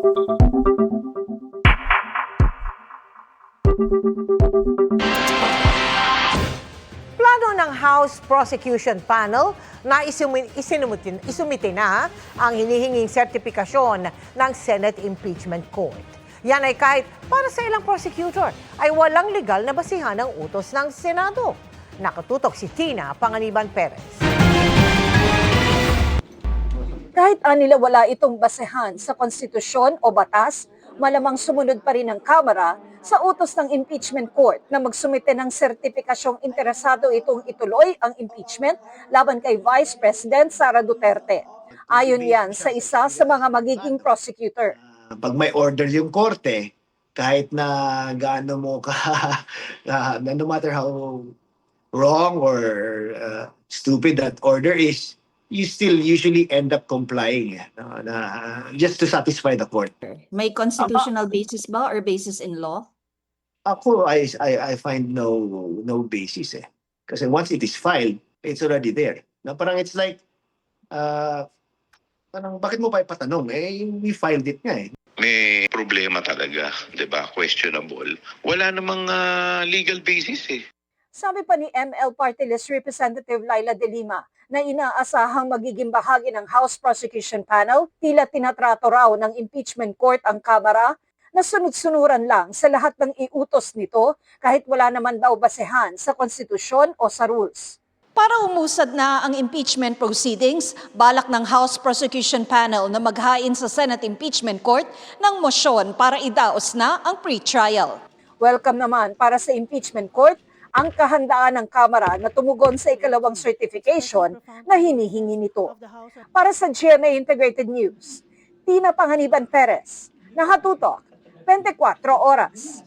Plano ng House Prosecution Panel na isumite na ang hinihinging sertipikasyon ng Senate Impeachment Court. Yan ay kahit para sa ilang prosecutor ay walang legal na basihan ng utos ng Senado. Nakatutok si Tina Panganiban Perez. Kahit anila wala itong basehan sa konstitusyon o batas, malamang sumunod pa rin ang Kamara sa utos ng impeachment court na magsumite ng sertipikasyong interesado itong ituloy ang impeachment laban kay Vice President Sara Duterte. Ayon yan sa isa sa mga magiging prosecutor. Pag may order yung korte, kahit na gaano mo ka, no matter how wrong or stupid that order is, you still usually end up complying just to satisfy the court. May constitutional basis ba or basis in law? Ako, I find no basis eh. Kasi once it is filed, it's already there. Na parang it's like, parang bakit mo pa ipatanong? We filed it nga eh. May problema talaga, 'di ba? Questionable. Wala namang legal basis eh. Sabi pa ni ML Party List Representative Laila De Lima na inaasahang magiging bahagi ng House Prosecution Panel, tila tinatrato raw ng impeachment court ang Kamara na sunod-sunuran lang sa lahat ng iutos nito kahit wala naman daw basehan sa konstitusyon o sa rules. Para umusad na ang impeachment proceedings, balak ng House Prosecution Panel na maghain sa Senate Impeachment Court ng mosyon para idaos na ang pre-trial. Welcome naman para sa impeachment court ang kahandaan ng Kamara na tumugon sa ikalawang certification na hinihingi nito. Para sa GMA Integrated News, Tina Panganiban Perez, nakatutok, 24 oras.